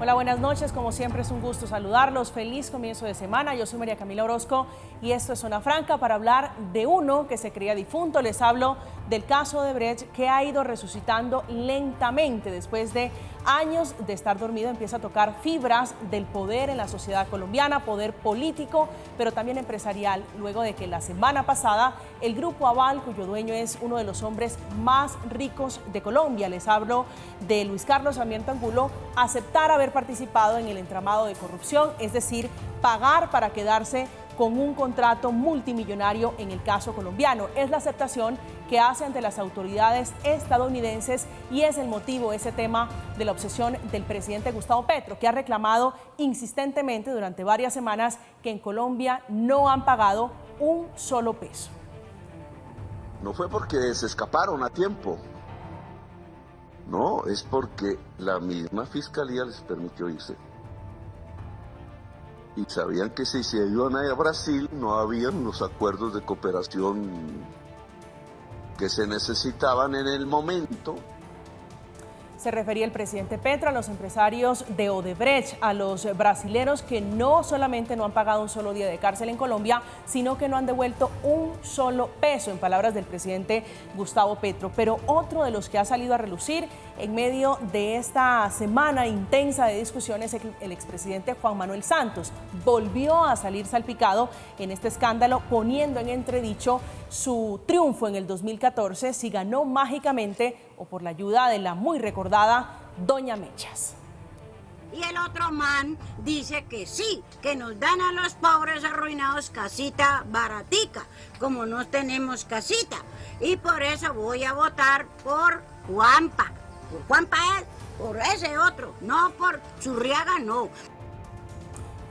Hola, buenas noches. Como siempre es un gusto saludarlos. Feliz comienzo de semana. Yo soy María Camila Orozco y esto es Zona Franca para hablar de uno que se creía difunto. Les hablo del caso de Odebrecht, que ha ido resucitando lentamente después de años de estar dormido. Empieza a tocar fibras del poder en la sociedad colombiana, poder político, pero también empresarial, luego de que la semana pasada el Grupo Aval, cuyo dueño es uno de los hombres más ricos de Colombia, les hablo de Luis Carlos Sarmiento Angulo, aceptara haber participado en el entramado de corrupción, es decir, pagar para quedarse con un contrato multimillonario en el caso colombiano. Es la aceptación que hace ante las autoridades estadounidenses y es el motivo, ese tema de la obsesión del presidente Gustavo Petro, que ha reclamado insistentemente durante varias semanas que en Colombia no han pagado un solo peso. No fue porque se escaparon a tiempo, no, es porque la misma fiscalía les permitió irse. Y sabían que si se iban a Brasil no habían los acuerdos de cooperación que se necesitaban en el momento. Se refería el presidente Petro a los empresarios de Odebrecht, a los brasileros que no solamente no han pagado un solo día de cárcel en Colombia, sino que no han devuelto un solo peso, en palabras del presidente Gustavo Petro. Pero otro de los que ha salido a relucir en medio de esta semana intensa de discusiones, el expresidente Juan Manuel Santos volvió a salir salpicado en este escándalo, poniendo en entredicho su triunfo en el 2014, si ganó mágicamente o por la ayuda de la muy recordada Doña Mechas. Y el otro man dice que sí, que nos dan a los pobres arruinados casita baratica, como no tenemos casita. Y por eso voy a votar por Juanpa. Por Juanpa él, por ese otro, no por Zurriaga, no.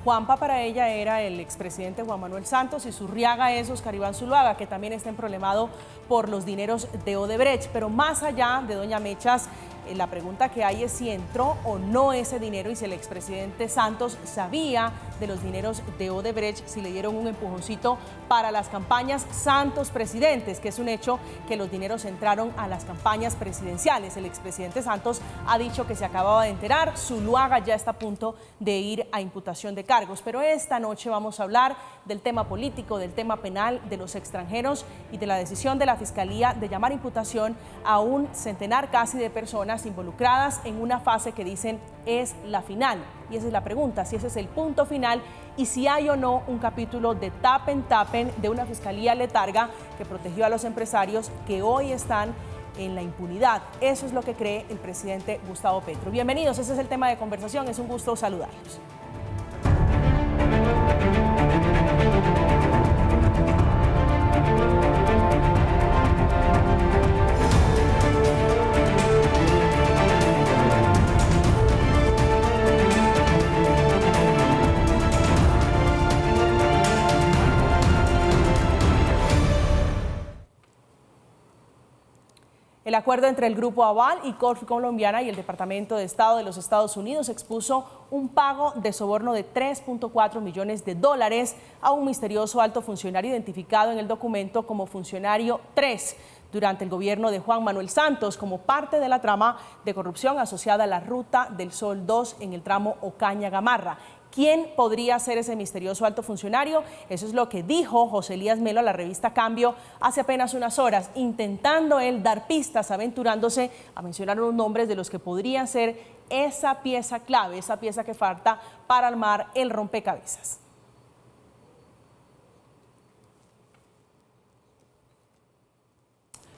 Juanpa para ella era el expresidente Juan Manuel Santos y Zurriaga es Oscar Iván Zuluaga, que también está emproblemado por los dineros de Odebrecht. Pero más allá de Doña Mechas, la pregunta que hay es si entró o no ese dinero y si el expresidente Santos sabía de los dineros de Odebrecht, si le dieron un empujoncito para las campañas Santos presidentes, que es un hecho que los dineros entraron a las campañas presidenciales. El expresidente Santos ha dicho que se acababa de enterar, Zuluaga ya está a punto de ir a imputación de cargos. Pero esta noche vamos a hablar del tema político, del tema penal, de los extranjeros y de la decisión de la Fiscalía de llamar imputación a un centenar casi de personas involucradas en una fase que dicen es la final. Y esa es la pregunta, si ese es el punto final y si hay o no un capítulo de tapen de una fiscalía letarga que protegió a los empresarios que hoy están en la impunidad. Eso es lo que cree el presidente Gustavo Petro. Bienvenidos, ese es el tema de conversación, es un gusto saludarlos. El acuerdo entre el Grupo Aval y Corf Colombiana y el Departamento de Estado de los Estados Unidos expuso un pago de soborno de $3.4 millones a un misterioso alto funcionario identificado en el documento como funcionario 3 durante el gobierno de Juan Manuel Santos como parte de la trama de corrupción asociada a la Ruta del Sol 2 en el tramo Ocaña-Gamarra. ¿Quién podría ser ese misterioso alto funcionario? Eso es lo que dijo José Elías Melo a la revista Cambio hace apenas unas horas, intentando él dar pistas, aventurándose a mencionar los nombres de los que podrían ser esa pieza clave, esa pieza que falta para armar el rompecabezas.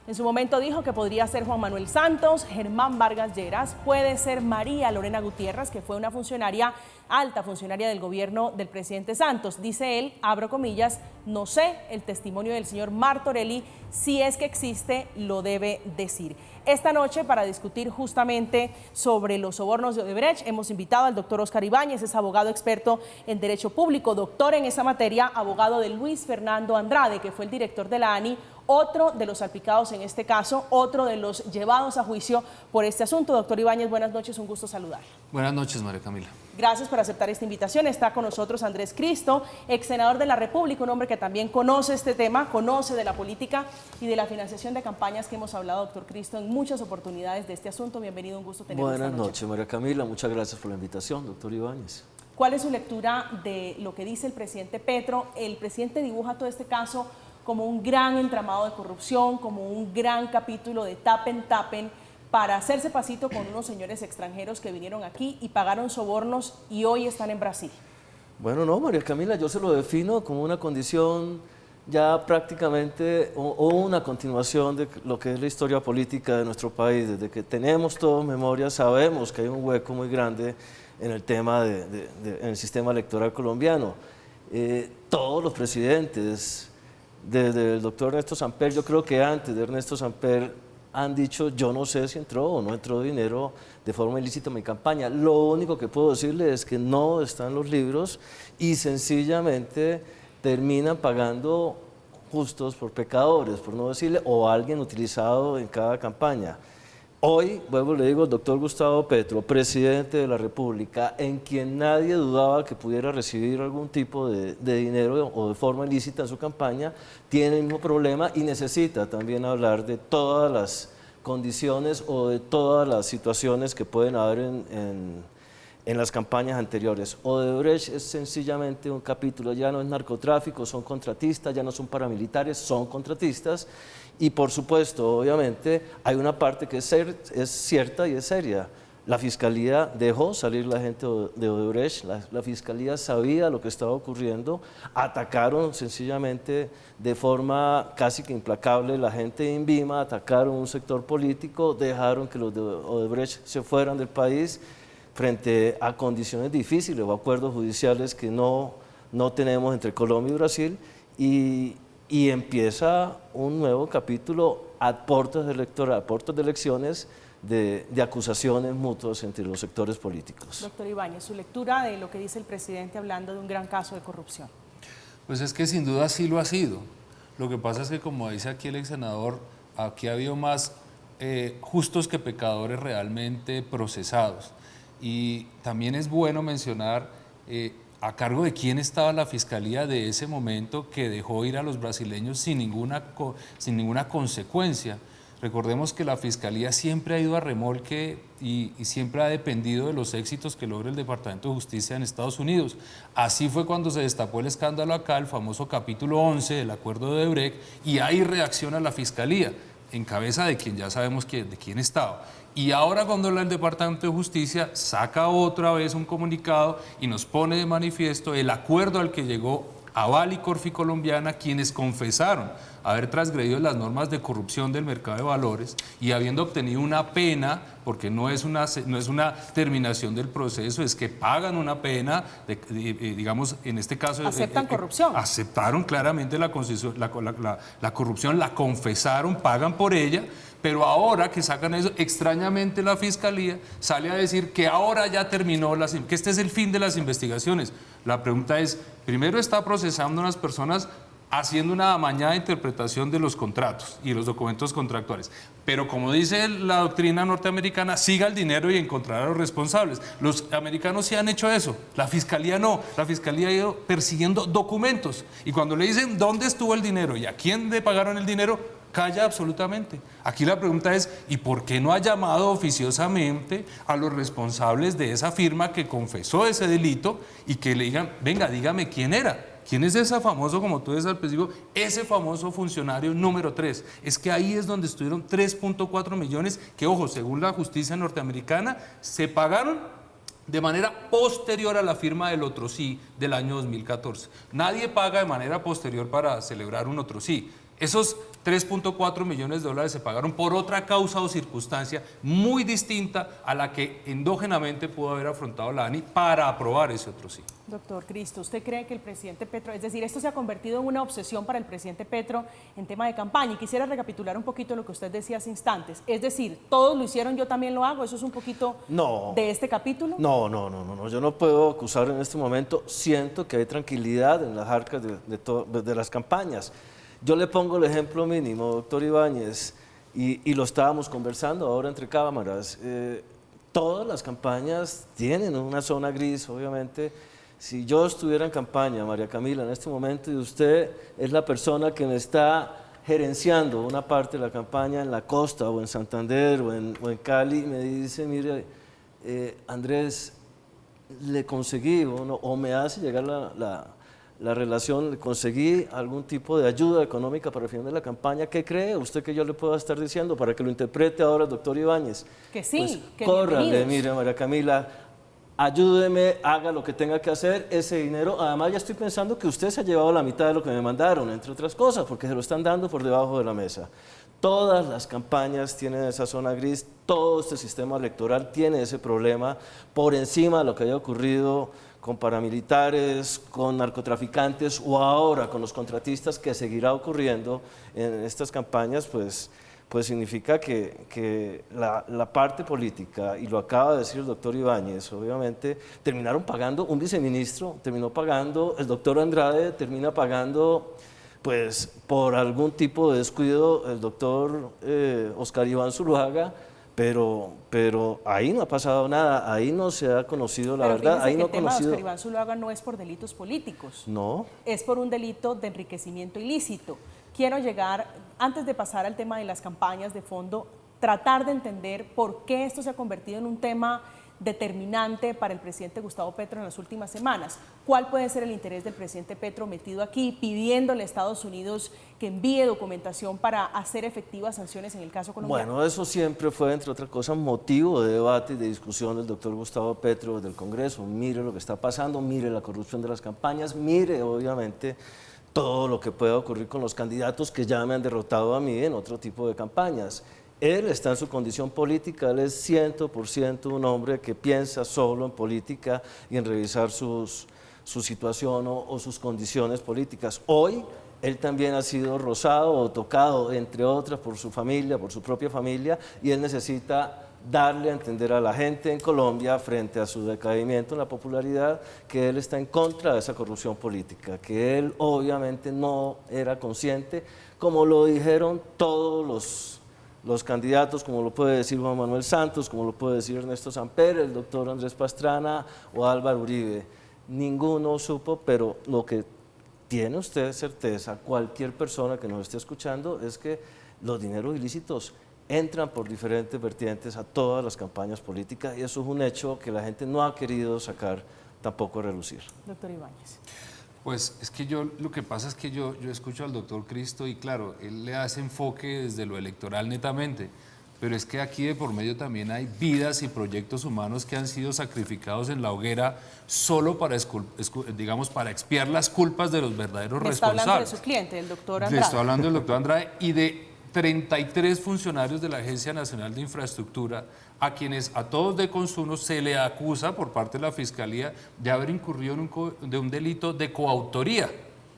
En su momento dijo que podría ser Juan Manuel Santos, Germán Vargas Lleras, puede ser María Lorena Gutiérrez, que fue una funcionaria, alta funcionaria del gobierno del presidente Santos. Dice él, abro comillas, no sé, el testimonio del señor Martorelli, si es que existe, lo debe decir. Esta noche, para discutir justamente sobre los sobornos de Odebrecht, hemos invitado al doctor Oscar Ibáñez, es abogado experto en Derecho Público, doctor en esa materia, abogado de Luis Fernando Andrade, que fue el director de la ANI, otro de los salpicados en este caso, otro de los llevados a juicio por este asunto. Doctor Ibáñez, buenas noches, un gusto saludarlo. Buenas noches, María Camila. Gracias por aceptar esta invitación. Está con nosotros Andrés Cristo, ex senador de la República, un hombre que también conoce este tema, conoce de la política y de la financiación de campañas que hemos hablado, doctor Cristo, en muchas oportunidades de este asunto. Bienvenido, un gusto tenerlo esta noche. Buenas noches, María Camila. Muchas gracias por la invitación, doctor Ibáñez. ¿Cuál es su lectura de lo que dice el presidente Petro? El presidente dibuja todo este caso como un gran entramado de corrupción, como un gran capítulo de tapen para hacerse pasito con unos señores extranjeros que vinieron aquí y pagaron sobornos y hoy están en Brasil. Bueno, no, María Camila, yo se lo defino como una condición ya prácticamente o una continuación de lo que es la historia política de nuestro país. Desde que tenemos todos memoria sabemos que hay un hueco muy grande en el tema en el sistema electoral colombiano. Todos los presidentes, desde el doctor Ernesto Samper, yo creo que antes de Ernesto Samper, han dicho, yo no sé si entró o no entró dinero de forma ilícita en mi campaña. Lo único que puedo decirle es que no están los libros y sencillamente terminan pagando justos por pecadores, por no decirle, o alguien utilizado en cada campaña. Hoy, vuelvo le digo, el doctor Gustavo Petro, presidente de la República, en quien nadie dudaba que pudiera recibir algún tipo de dinero o de forma ilícita en su campaña, tiene el mismo problema y necesita también hablar de todas las condiciones o de todas las situaciones que pueden haber en las campañas anteriores. Odebrecht es sencillamente un capítulo, ya no es narcotráfico, son contratistas, ya no son paramilitares, son contratistas. Y por supuesto, obviamente, hay una parte que es cierta y es seria. La Fiscalía dejó salir la gente de Odebrecht, la Fiscalía sabía lo que estaba ocurriendo, atacaron sencillamente de forma casi que implacable la gente de INVIMA, atacaron un sector político, dejaron que los de Odebrecht se fueran del país frente a condiciones difíciles o acuerdos judiciales que no tenemos entre Colombia y Brasil y empieza un nuevo capítulo a puertas de elecciones de acusaciones mutuas entre los sectores políticos. Doctor Ibáñez, su lectura de lo que dice el presidente hablando de un gran caso de corrupción. Pues es que sin duda sí lo ha sido. Lo que pasa es que, como dice aquí el ex senador, aquí ha habido más justos que pecadores realmente procesados. Y también es bueno mencionar a cargo de quién estaba la fiscalía de ese momento que dejó ir a los brasileños sin ninguna consecuencia. Recordemos que la fiscalía siempre ha ido a remolque y siempre ha dependido de los éxitos que logre el Departamento de Justicia en Estados Unidos. Así fue cuando se destapó el escándalo acá, el famoso capítulo 11 del acuerdo de Odebrecht, y ahí reacciona la fiscalía, en cabeza de quien ya sabemos de quién estaba. Y ahora cuando el Departamento de Justicia saca otra vez un comunicado y nos pone de manifiesto el acuerdo al que llegó Aval y Corficolombiana, quienes confesaron haber transgredido las normas de corrupción del mercado de valores y habiendo obtenido una pena, porque no es una terminación del proceso, es que pagan una pena, digamos, en este caso... ¿Aceptan corrupción? Aceptaron claramente la corrupción, la confesaron, pagan por ella, pero ahora que sacan eso, extrañamente la Fiscalía sale a decir que ahora ya terminó, que este es el fin de las investigaciones. La pregunta es, primero está procesando a unas personas haciendo una amañada interpretación de los contratos y los documentos contractuales. Pero como dice la doctrina norteamericana, siga el dinero y encontrará a los responsables. Los americanos sí han hecho eso, la Fiscalía no. La Fiscalía ha ido persiguiendo documentos. Y cuando le dicen dónde estuvo el dinero y a quién le pagaron el dinero, calla absolutamente. Aquí la pregunta es, ¿y por qué no ha llamado oficiosamente a los responsables de esa firma que confesó ese delito y que le digan, venga, dígame quién era? ¿Quién es ese famoso, como tú dices al principio, ese famoso funcionario número 3? Es que ahí es donde estuvieron 3.4 millones que, ojo, según la justicia norteamericana, se pagaron de manera posterior a la firma del otro sí del año 2014. Nadie paga de manera posterior para celebrar un otro sí. Esos 3.4 millones de dólares se pagaron por otra causa o circunstancia muy distinta a la que endógenamente pudo haber afrontado la ANI para aprobar ese otro sí. Doctor Cristo, ¿usted cree que el presidente Petro, es decir, esto se ha convertido en una obsesión para el presidente Petro en tema de campaña? Y quisiera recapitular un poquito lo que usted decía hace instantes. Es decir, todos lo hicieron, yo también lo hago. ¿Eso es un poquito de este capítulo? No, yo no puedo acusar en este momento. Siento que hay tranquilidad en las arcas de las campañas. Yo le pongo el ejemplo mínimo, doctor Ibáñez, y lo estábamos conversando ahora entre cámaras. Todas las campañas tienen una zona gris, obviamente. Si yo estuviera en campaña, María Camila, en este momento, y usted es la persona que me está gerenciando una parte de la campaña en la costa o en Santander o en Cali, me dice, mire, Andrés, le conseguí o me hace llegar la relación, le conseguí algún tipo de ayuda económica para el final de la campaña. ¿Qué cree usted que yo le pueda estar diciendo para que lo interprete ahora el doctor Ibáñez? Que sí, pues, que córrale, bienvenidos. mire, María Camila, ayúdeme, haga lo que tenga que hacer, ese dinero, además ya estoy pensando que usted se ha llevado la mitad de lo que me mandaron, entre otras cosas, porque se lo están dando por debajo de la mesa. Todas las campañas tienen esa zona gris, todo este sistema electoral tiene ese problema, por encima de lo que haya ocurrido con paramilitares, con narcotraficantes o ahora con los contratistas, que seguirá ocurriendo en estas campañas, pues significa que la parte política, y lo acaba de decir el doctor Ibáñez, obviamente, terminaron pagando, un viceministro terminó pagando, el doctor Andrade termina pagando, pues por algún tipo de descuido, el doctor Oscar Iván Zuluaga, pero ahí no ha pasado nada, ahí no se ha conocido la verdad, ahí no ha conocido... El tema de Oscar Iván Zuluaga no es por delitos políticos, No. Es por un delito de enriquecimiento ilícito. Quiero llegar, antes de pasar al tema de las campañas de fondo, tratar de entender por qué esto se ha convertido en un tema determinante para el presidente Gustavo Petro en las últimas semanas. ¿Cuál puede ser el interés del presidente Petro metido aquí, pidiéndole a Estados Unidos que envíe documentación para hacer efectivas sanciones en el caso colombiano? Bueno, eso siempre fue, entre otras cosas, motivo de debate y de discusión del doctor Gustavo Petro del Congreso. Mire lo que está pasando, mire la corrupción de las campañas, mire, obviamente, todo lo que pueda ocurrir con los candidatos que ya me han derrotado a mí en otro tipo de campañas. Él está en su condición política, él es 100% un hombre que piensa solo en política y en revisar su situación o sus condiciones políticas. Hoy él también ha sido rozado o tocado, entre otras, por su familia, por su propia familia, y él necesita darle a entender a la gente en Colombia, frente a su decaimiento en la popularidad, que él está en contra de esa corrupción política, que él obviamente no era consciente, como lo dijeron todos los candidatos, como lo puede decir Juan Manuel Santos, como lo puede decir Ernesto Samper, el doctor Andrés Pastrana o Álvaro Uribe. Ninguno supo, pero lo que tiene usted certeza, cualquier persona que nos esté escuchando, es que los dineros ilícitos entran por diferentes vertientes a todas las campañas políticas, y eso es un hecho que la gente no ha querido sacar tampoco a relucir. Doctor Ibáñez. Pues es que lo que pasa es que yo escucho al doctor Cristo y claro, él le hace enfoque desde lo electoral netamente, pero es que aquí de por medio también hay vidas y proyectos humanos que han sido sacrificados en la hoguera solo para, digamos, para expiar las culpas de los verdaderos responsables. Está hablando de su cliente, el doctor Andrade. Le estoy hablando del doctor Andrade y de 33 funcionarios de la Agencia Nacional de Infraestructura, a quienes a todos de consumo se le acusa por parte de la Fiscalía de haber incurrido en un delito de coautoría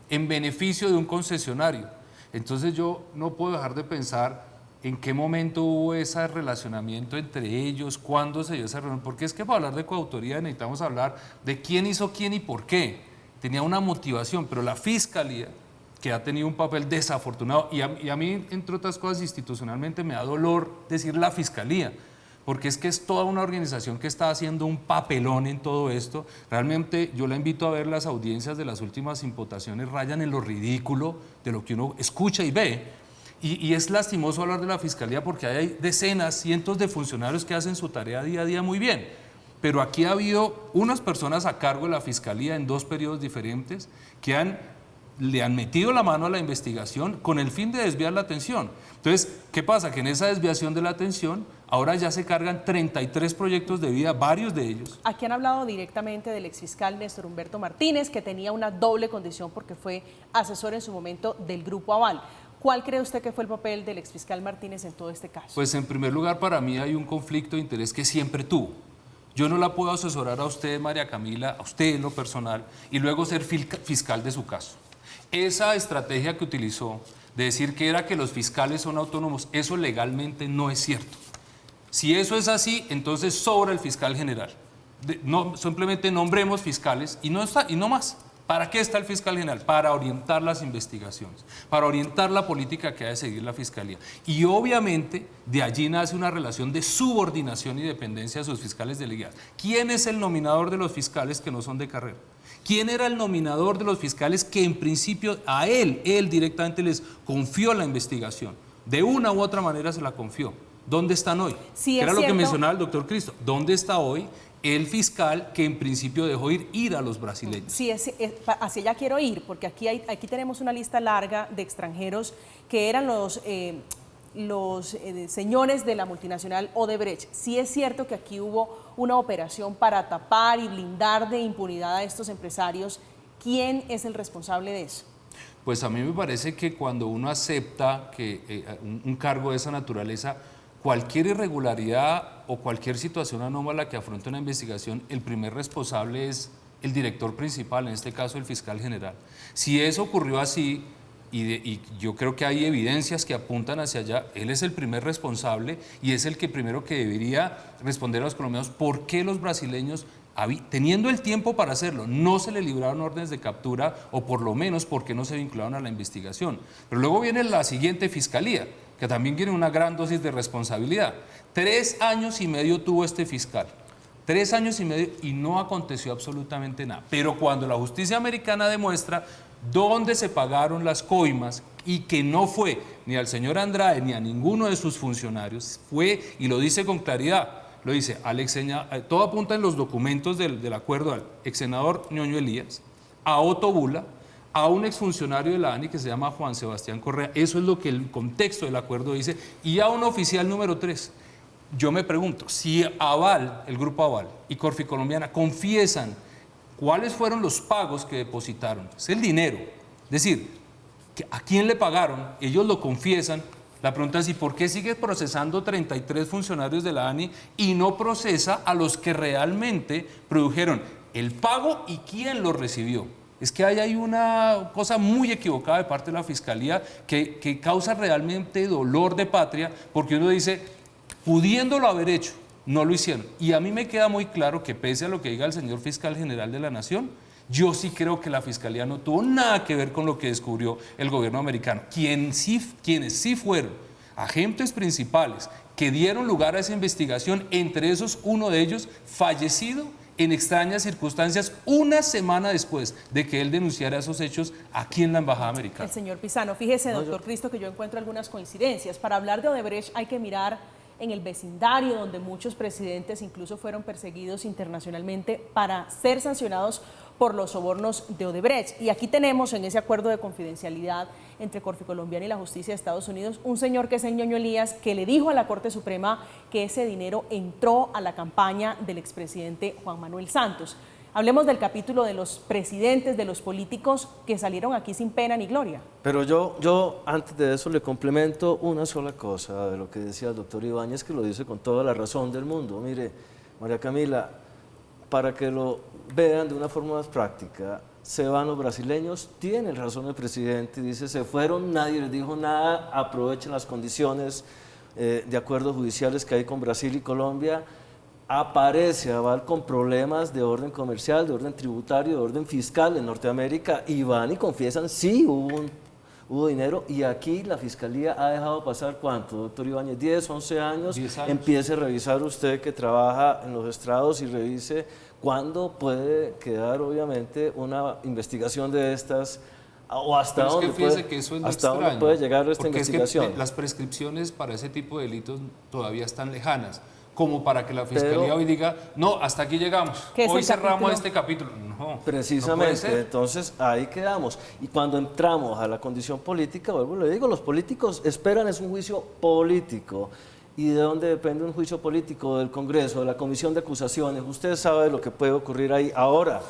en beneficio de un concesionario. Entonces yo no puedo dejar de pensar en qué momento hubo ese relacionamiento entre ellos, cuándo se dio esa reunión, porque es que para hablar de coautoría necesitamos hablar de quién hizo quién y por qué. Tenía una motivación, pero la Fiscalía, que ha tenido un papel desafortunado, y a mí, entre otras cosas, institucionalmente me da dolor decir la Fiscalía, porque es que es toda una organización que está haciendo un papelón en todo esto. Realmente yo la invito a ver las audiencias de las últimas imputaciones, rayan en lo ridículo de lo que uno escucha y ve, y es lastimoso hablar de la Fiscalía porque hay decenas, cientos de funcionarios que hacen su tarea día a día muy bien, pero aquí ha habido unas personas a cargo de la Fiscalía en 2 periodos diferentes que le han metido la mano a la investigación con el fin de desviar la atención. Entonces, ¿qué pasa? Que en esa desviación de la atención, ahora ya se cargan 33 proyectos de vida, varios de ellos. Aquí han hablado directamente del exfiscal Néstor Humberto Martínez, que tenía una doble condición porque fue asesor en su momento del Grupo Aval. ¿Cuál cree usted que fue el papel del exfiscal Martínez en todo este caso? Pues en primer lugar, para mí hay un conflicto de interés que siempre tuvo. Yo no la puedo asesorar a usted, María Camila, a usted en lo personal, y luego ser fiscal de su caso. Esa estrategia que utilizó de decir que era que los fiscales son autónomos, eso legalmente no es cierto. Si eso es así, entonces sobra el fiscal general. No, simplemente nombremos fiscales y no más. ¿Para qué está el fiscal general? Para orientar las investigaciones, para orientar la política que ha de seguir la fiscalía. Y obviamente de allí nace una relación de subordinación y dependencia de sus fiscales delegados. ¿Quién es el nominador de los fiscales que no son de carrera? ¿Quién era el nominador de los fiscales que en principio a él directamente les confió la investigación? De una u otra manera se la confió. ¿Dónde están hoy? Sí, era es lo que cierto. mencionaba el doctor Cristo. ¿Dónde está hoy el fiscal que en principio dejó ir a los brasileños? Sí, hacia allá quiero ir, porque aquí tenemos una lista larga de extranjeros que eran los señores de la multinacional Odebrecht. Sí es cierto que aquí hubo una operación para tapar y blindar de impunidad a estos empresarios. ¿Quién es el responsable de eso? Pues a mí me parece que cuando uno acepta que un cargo de esa naturaleza, cualquier irregularidad o cualquier situación anómala que afronte una investigación, el primer responsable es el director principal, en este caso el fiscal general. Si eso ocurrió así, y yo creo que hay evidencias que apuntan hacia allá, él es el primer responsable y es el que primero que debería responder a los colombianos por qué los brasileños, teniendo el tiempo para hacerlo, no se le libraron órdenes de captura o por lo menos por qué no se vincularon a la investigación. Pero luego viene la siguiente fiscalía, que también tiene una gran dosis de responsabilidad. 3 años y medio tuvo este fiscal. 3 años y medio y no aconteció absolutamente nada. Pero cuando la justicia americana demuestra dónde se pagaron las coimas y que no fue ni al señor Andrade ni a ninguno de sus funcionarios, fue, y lo dice con claridad, lo dice, todo apunta en los documentos del acuerdo al ex senador Ñoño Elías, a Otto Bula, a un exfuncionario de la ANI que se llama Juan Sebastián Correa, eso es lo que el contexto del acuerdo dice, y a un oficial número 3. Yo me pregunto, si Aval, el grupo Aval y Corficolombiana confiesan cuáles fueron los pagos que depositaron, es el dinero, es decir, ¿a quién le pagaron? Ellos lo confiesan. La pregunta es, ¿y por qué sigue procesando 33 funcionarios de la ANI y no procesa a los que realmente produjeron el pago y quién lo recibió? Es que hay una cosa muy equivocada de parte de la Fiscalía que causa realmente dolor de patria, porque uno dice, pudiéndolo haber hecho, no lo hicieron. Y a mí me queda muy claro que pese a lo que diga el señor fiscal general de la Nación, yo sí creo que la Fiscalía no tuvo nada que ver con lo que descubrió el gobierno americano. Quienes sí fueron agentes principales que dieron lugar a esa investigación, entre esos uno de ellos fallecido en extrañas circunstancias una semana después de que él denunciara esos hechos aquí en la Embajada Americana. El señor Pisano, fíjese, doctor Cristo, que yo encuentro algunas coincidencias. Para hablar de Odebrecht hay que mirar en el vecindario donde muchos presidentes incluso fueron perseguidos internacionalmente para ser sancionados por los sobornos de Odebrecht. Y aquí tenemos en ese acuerdo de confidencialidad entre Corficolombiana y la justicia de Estados Unidos un señor que es el Ñoño Elías, que le dijo a la Corte Suprema que ese dinero entró a la campaña del expresidente Juan Manuel Santos. Hablemos del capítulo de los presidentes, de los políticos que salieron aquí sin pena ni gloria. Pero yo antes de eso le complemento una sola cosa de lo que decía el doctor Ibáñez, que lo dice con toda la razón del mundo. Mire, María Camila, para que lo vean de una forma más práctica, se van los brasileños, tiene razón el presidente, dice, se fueron, nadie les dijo nada, aprovechen las condiciones de acuerdos judiciales que hay con Brasil y Colombia. Aparece Aval con problemas de orden comercial, de orden tributario, de orden fiscal en Norteamérica y van y confiesan, sí, hubo dinero, y aquí la Fiscalía ha dejado pasar, ¿cuánto, doctor Ibáñez? 10, 11 años. 10 años. Empiece a revisar usted que trabaja en los estrados y revise cuándo puede quedar, obviamente, una investigación de estas, o hasta Pero dónde, es que fíjese que eso es lo hasta dónde extraño, puede llegar esta porque investigación. Es que las prescripciones para ese tipo de delitos todavía están lejanas, como para que la Fiscalía hoy diga, no, hasta aquí llegamos, hoy cerramos este capítulo. No, precisamente, no puede ser. entonces ahí quedamos. Y cuando entramos a la condición política, vuelvo y le digo, los políticos esperan es un juicio político. ¿Y de dónde depende un juicio político? Del Congreso, de la Comisión de Acusaciones. Usted sabe lo que puede ocurrir ahí. Ahora,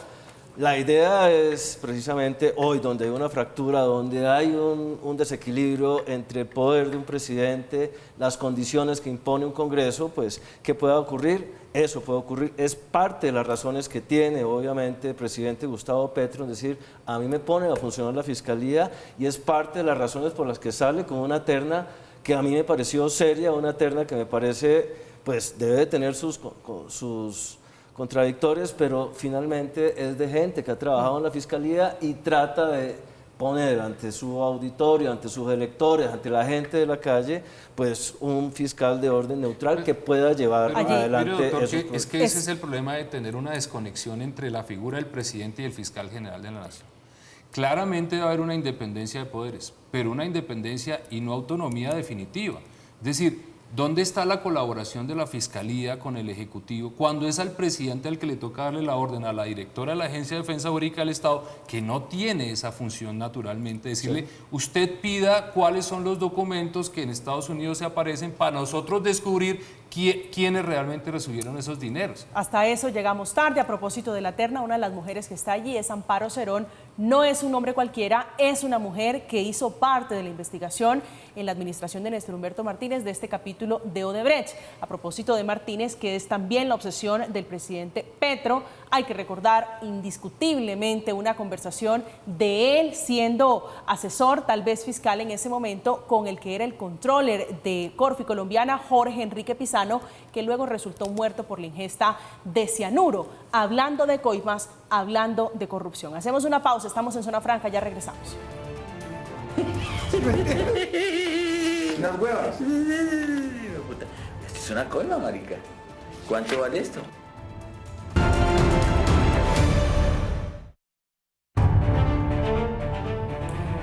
la idea es precisamente hoy, donde hay una fractura, donde hay un desequilibrio entre el poder de un presidente, las condiciones que impone un Congreso, pues, ¿qué pueda ocurrir? Eso puede ocurrir. Es parte de las razones que tiene, obviamente, el presidente Gustavo Petro en decir, a mí me pone a funcionar la Fiscalía, y es parte de las razones por las que sale con una terna que a mí me pareció seria, una terna que me parece, pues, debe de tener sus contradictorias, pero finalmente es de gente que ha trabajado en la Fiscalía y trata de poner ante su auditorio, ante sus electores, ante la gente de la calle, pues un fiscal de orden neutral que pueda llevar adelante doctor, esos es que ese es el problema de tener una desconexión entre la figura del presidente y el fiscal general de la nación. Claramente va a haber una independencia de poderes, pero una independencia y no autonomía definitiva. Es decir, ¿dónde está la colaboración de la Fiscalía con el Ejecutivo cuando es al presidente al que le toca darle la orden a la directora de la Agencia de Defensa Jurídica del Estado, que no tiene esa función naturalmente, decirle, usted pida cuáles son los documentos que en Estados Unidos se aparecen para nosotros descubrir quiénes realmente recibieron esos dineros? Hasta eso llegamos tarde. A propósito de la terna, una de las mujeres que está allí es Amparo Cerón. No es un hombre cualquiera, es una mujer que hizo parte de la investigación en la administración de Néstor Humberto Martínez de este capítulo de Odebrecht. A propósito de Martínez, que es también la obsesión del presidente Petro, hay que recordar indiscutiblemente una conversación de él siendo asesor, tal vez fiscal en ese momento, con el que era el controller de Corfi Colombiana, Jorge Enrique Pizano, que luego resultó muerto por la ingesta de cianuro. Hablando de coimas, hablando de corrupción. Hacemos una pausa, estamos en Zona Franca, ya regresamos. Unas huevas. Esto es una coima, marica. ¿Cuánto vale esto?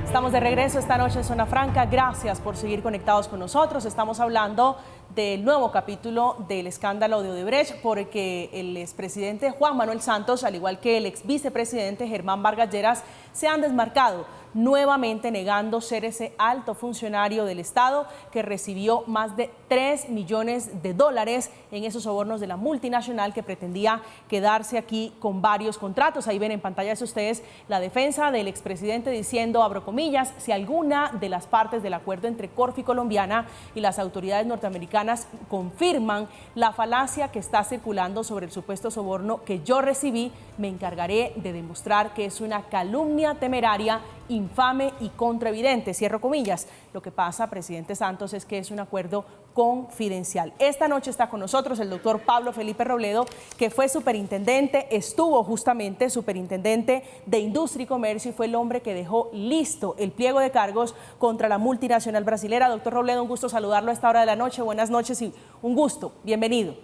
Estamos de regreso esta noche en Zona Franca. Gracias por seguir conectados con nosotros. Estamos hablando del nuevo capítulo del escándalo de Odebrecht, porque el expresidente Juan Manuel Santos, al igual que el ex vicepresidente Germán Vargas Lleras, se han desmarcado, nuevamente negando ser ese alto funcionario del Estado que recibió más de 3 millones de dólares en esos sobornos de la multinacional que pretendía quedarse aquí con varios contratos. Ahí ven en pantalla ustedes la defensa del expresidente diciendo, abro comillas, si alguna de las partes del acuerdo entre Corfi Colombiana y las autoridades norteamericanas confirman la falacia que está circulando sobre el supuesto soborno que yo recibí, me encargaré de demostrar que es una calumnia temeraria, infame y contraevidente, cierro comillas. Lo que pasa, presidente Santos, es que es un acuerdo confidencial. Esta noche está con nosotros el doctor Pablo Felipe Robledo, que fue superintendente, estuvo justamente superintendente de Industria y Comercio y fue el hombre que dejó listo el pliego de cargos contra la multinacional brasilera. Doctor Robledo, un gusto saludarlo a esta hora de la noche. Buenas noches y un gusto. Bienvenido.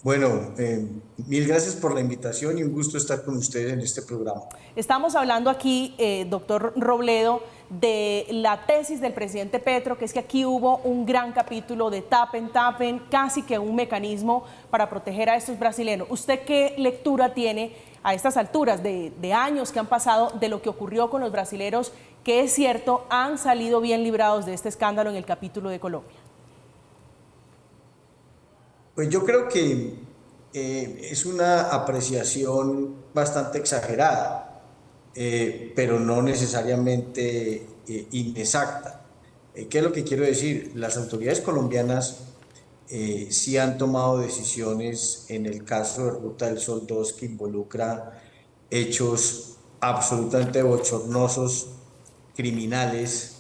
Bueno, mil gracias por la invitación y un gusto estar con ustedes en este programa. Estamos hablando aquí, doctor Robledo, de la tesis del presidente Petro, que es que aquí hubo un gran capítulo de tapen, casi que un mecanismo para proteger a estos brasileños. ¿Usted qué lectura tiene a estas alturas de años que han pasado de lo que ocurrió con los brasileros, que es cierto, han salido bien librados de este escándalo en el capítulo de Colombia? Pues yo creo que es una apreciación bastante exagerada, pero no necesariamente inexacta. ¿Qué es lo que quiero decir? Las autoridades colombianas sí han tomado decisiones en el caso de Ruta del Sol 2 que involucra hechos absolutamente bochornosos, criminales,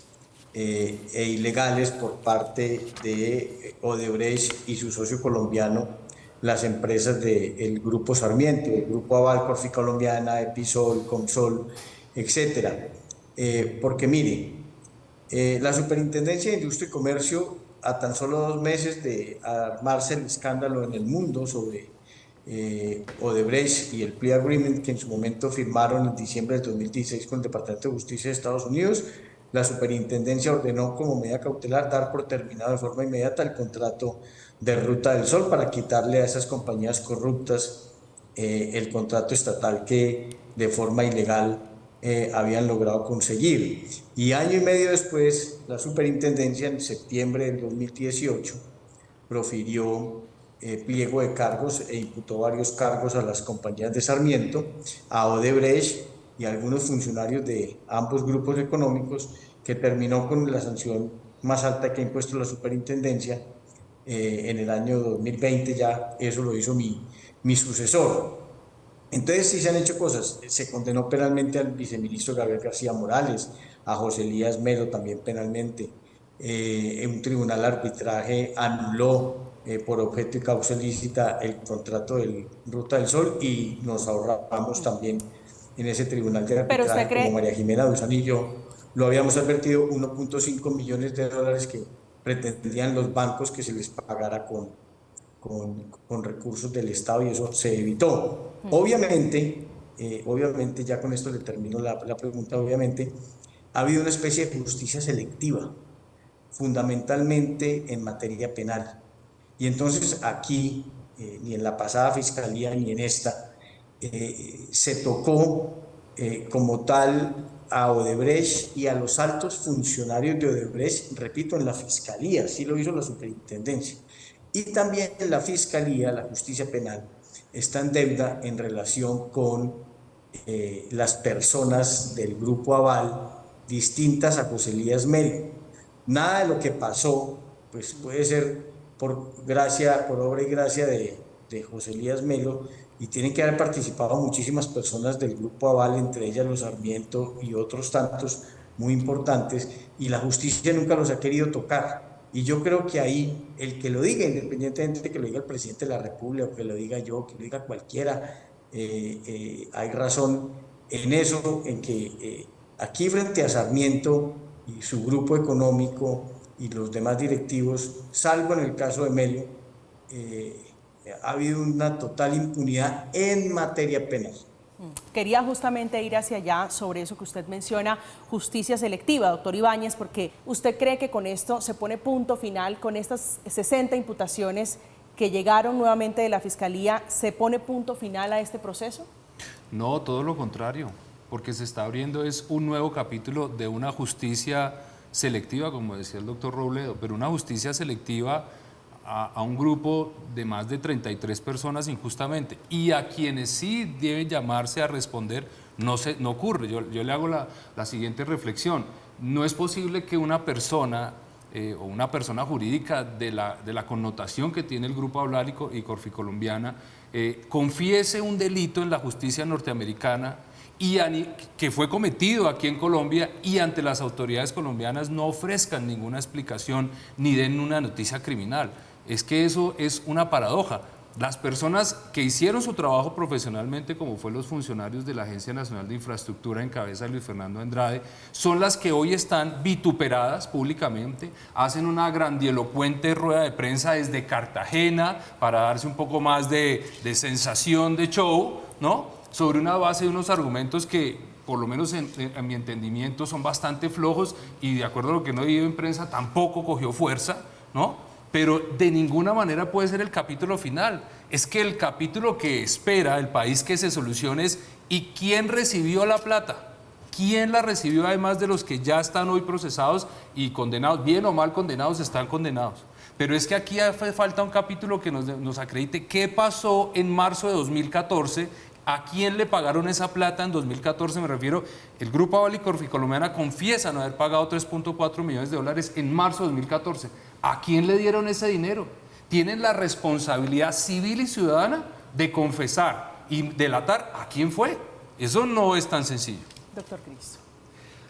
e ilegales por parte de Odebrecht y su socio colombiano, las empresas del Grupo Sarmiento, el Grupo Aval, Corfi Colombiana, Episol, Comsol, etc. Porque mire, la Superintendencia de Industria y Comercio, a tan solo 2 meses de armarse el escándalo en el mundo sobre Odebrecht y el plea agreement que en su momento firmaron en diciembre del 2016 con el Departamento de Justicia de Estados Unidos, la superintendencia ordenó como medida cautelar dar por terminado de forma inmediata el contrato de Ruta del Sol para quitarle a esas compañías corruptas el contrato estatal que de forma ilegal habían logrado conseguir. Y año y medio después, la superintendencia en septiembre del 2018 profirió pliego de cargos e imputó varios cargos a las compañías de Sarmiento, a Odebrecht y a algunos funcionarios de ambos grupos económicos, que terminó con la sanción más alta que ha impuesto la superintendencia en el año 2020. Ya eso lo hizo mi sucesor. Entonces sí se han hecho cosas. Se condenó penalmente al viceministro Gabriel García Morales, a José Elías Melo también penalmente. Un tribunal de arbitraje anuló por objeto y causa ilícita el contrato del Ruta del Sol, y nos ahorramos también en ese tribunal de Pero usted arbitraje, como cree... María Jimena Duzán y yo lo habíamos advertido, 1.5 millones de dólares que pretendían los bancos que se les pagara con recursos del Estado, y eso se evitó. Obviamente, ya con esto le termino la pregunta, obviamente, ha habido una especie de justicia selectiva, fundamentalmente en materia penal. Y entonces aquí, ni en la pasada fiscalía ni en esta, se tocó como tal a Odebrecht y a los altos funcionarios de Odebrecht, repito, en la fiscalía, sí lo hizo la superintendencia. Y también en la fiscalía, la justicia penal, está en deuda en relación con las personas del Grupo Aval distintas a José Elías Melo. Nada de lo que pasó pues puede ser por obra y gracia de José Elías Melo, y tienen que haber participado muchísimas personas del Grupo Aval, entre ellas los Sarmiento y otros tantos muy importantes, y la justicia nunca los ha querido tocar. Y yo creo que ahí el que lo diga, independientemente de que lo diga el presidente de la República, o que lo diga yo, que lo diga cualquiera, hay razón en eso, en que aquí frente a Sarmiento y su grupo económico y los demás directivos, salvo en el caso de Melo, ha habido una total impunidad en materia penal. Quería justamente ir hacia allá sobre eso que usted menciona, justicia selectiva, doctor Ibáñez, porque usted cree que con esto se pone punto final, con estas 60 imputaciones que llegaron nuevamente de la Fiscalía, ¿se pone punto final a este proceso? No, todo lo contrario, porque se está abriendo es un nuevo capítulo de una justicia selectiva, como decía el doctor Robledo, pero una justicia selectiva a un grupo de más de 33 personas injustamente, y a quienes sí deben llamarse a responder no ocurre. Yo le hago la siguiente reflexión. No es posible que una persona o una persona jurídica de la connotación que tiene el Grupo Aval y Corficolombiana confiese un delito en la justicia norteamericana y que fue cometido aquí en Colombia, y ante las autoridades colombianas no ofrezcan ninguna explicación ni den una noticia criminal. Es que eso es una paradoja. Las personas que hicieron su trabajo profesionalmente, como fue los funcionarios de la Agencia Nacional de Infraestructura en cabeza de Luis Fernando Andrade, son las que hoy están vituperadas públicamente, hacen una grandielocuente rueda de prensa desde Cartagena para darse un poco más de sensación de show, ¿no?, sobre una base de unos argumentos que, por lo menos en mi entendimiento, son bastante flojos, y de acuerdo a lo que no he oído en prensa, tampoco cogió fuerza, ¿no? Pero de ninguna manera puede ser el capítulo final. Es que el capítulo que espera el país que se solucione es ¿y quién recibió la plata? ¿Quién la recibió, además de los que ya están hoy procesados y condenados? Bien o mal condenados, están condenados. Pero es que aquí falta un capítulo que nos acredite qué pasó en marzo de 2014, a quién le pagaron esa plata en 2014, me refiero. El Grupo Aval y Corficolombiana confiesa no haber pagado 3.4 millones de dólares en marzo de 2014. ¿A quién le dieron ese dinero? Tienen la responsabilidad civil y ciudadana de confesar y delatar a quién fue. Eso no es tan sencillo. Doctor Cristo.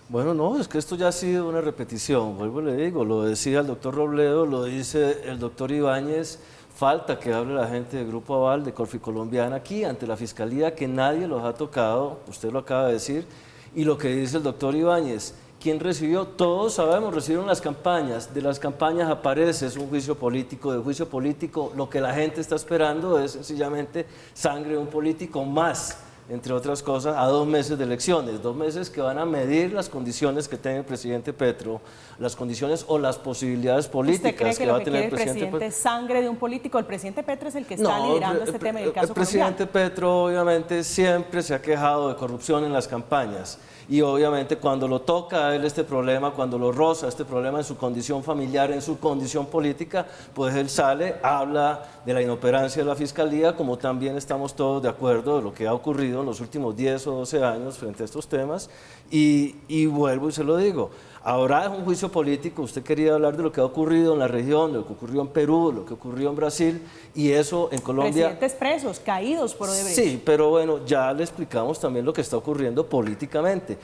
Bueno, no, es que esto ya ha sido una repetición, vuelvo y le digo, lo decía el doctor Robledo, lo dice el doctor Ibáñez. Falta que hable la gente del Grupo Aval, de Corficolombiana, aquí ante la Fiscalía, que nadie los ha tocado, usted lo acaba de decir, y lo que dice el doctor Ibáñez. ¿Quién recibió? Todos sabemos, recibieron las campañas. De las campañas aparece, es un juicio político. De juicio político, lo que la gente está esperando es sencillamente sangre de un político más, entre otras cosas, a 2 meses de elecciones. 2 meses que van a medir las condiciones que tiene el presidente Petro, las condiciones o las posibilidades políticas que va va a tener el presidente Petro. ¿Es sangre de un político? El presidente Petro es el que está liderando este tema en el caso El presidente Petro obviamente siempre se ha quejado de corrupción en las campañas, y obviamente cuando lo toca a él este problema, cuando lo roza este problema en su condición familiar, en su condición política, pues él sale, habla de la inoperancia de la Fiscalía, como también estamos todos de acuerdo de lo que ha ocurrido en los últimos 10 o 12 años frente a estos temas, y vuelvo y se lo digo. Ahora es un juicio político, usted quería hablar de lo que ha ocurrido en la región, de lo que ocurrió en Perú, de lo que ocurrió en Brasil, y eso en Colombia... Presidentes presos, caídos por Odebrecht. Sí, pero bueno, ya le explicamos también lo que está ocurriendo políticamente.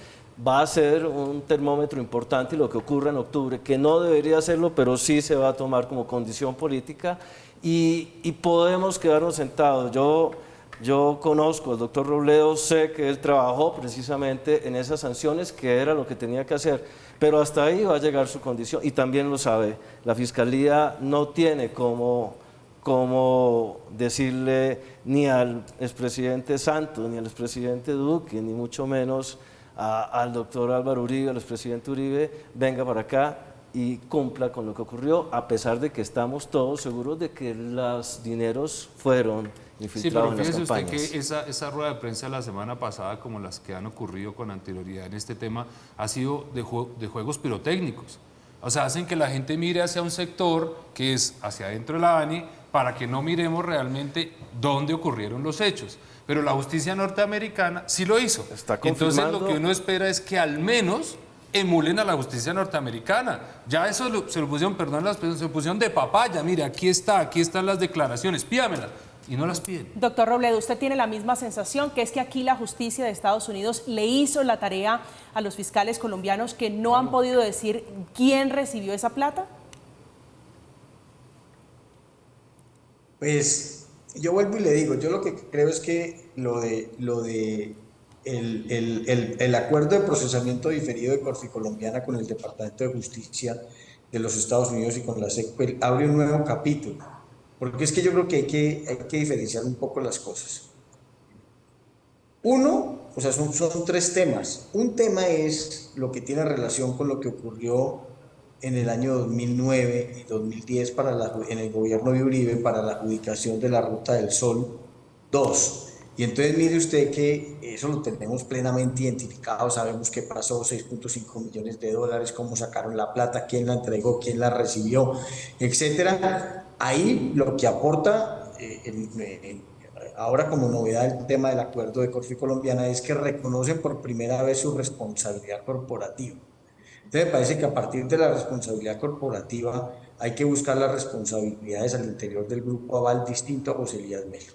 Va a ser un termómetro importante lo que ocurra en octubre, que no debería hacerlo, pero sí se va a tomar como condición política, y podemos quedarnos sentados. Yo conozco al doctor Robledo, sé que él trabajó precisamente en esas sanciones, que era lo que tenía que hacer, pero hasta ahí va a llegar su condición y también lo sabe. La Fiscalía no tiene como decirle ni al expresidente Santos, ni al expresidente Duque, ni mucho menos al doctor Álvaro Uribe, al expresidente Uribe, venga para acá y cumpla con lo que ocurrió, a pesar de que estamos todos seguros de que los dineros fueron infiltrados en las campañas. Sí, pero fíjese usted que esa rueda de prensa la semana pasada, como las que han ocurrido con anterioridad en este tema, ha sido de juegos pirotécnicos. O sea, hacen que la gente mire hacia un sector que es hacia adentro de la ANI para que no miremos realmente dónde ocurrieron los hechos. Pero la justicia norteamericana sí lo hizo. Entonces lo que uno espera es que al menos emulen a la justicia norteamericana. Ya eso se lo pusieron, perdón la expresión, se lo pusieron de papaya. Mire, aquí están las declaraciones, pídamelas. Y no las piden. Doctor Robledo, ¿usted tiene la misma sensación, que es que aquí la justicia de Estados Unidos le hizo la tarea a los fiscales colombianos que no han podido decir quién recibió esa plata? Pues yo vuelvo y le digo, yo lo que creo es que el acuerdo de procesamiento diferido de Corficolombiana con el Departamento de Justicia de los Estados Unidos y con la SEC abre un nuevo capítulo. Porque es que yo creo que hay que diferenciar un poco las cosas. Uno, o sea, son tres temas. Un tema es lo que tiene relación con lo que ocurrió en el año 2009 y 2010 en el gobierno de Uribe para la adjudicación de la Ruta del Sol 2. Y entonces mire usted que eso lo tenemos plenamente identificado, sabemos qué pasó, 6.5 millones de dólares, cómo sacaron la plata, quién la entregó, quién la recibió, etcétera. Ahí lo que aporta ahora como novedad el tema del acuerdo de Corficolombiana es que reconocen por primera vez su responsabilidad corporativa. Entonces me parece que a partir de la responsabilidad corporativa hay que buscar las responsabilidades al interior del Grupo Aval distinto a José Elías Melo.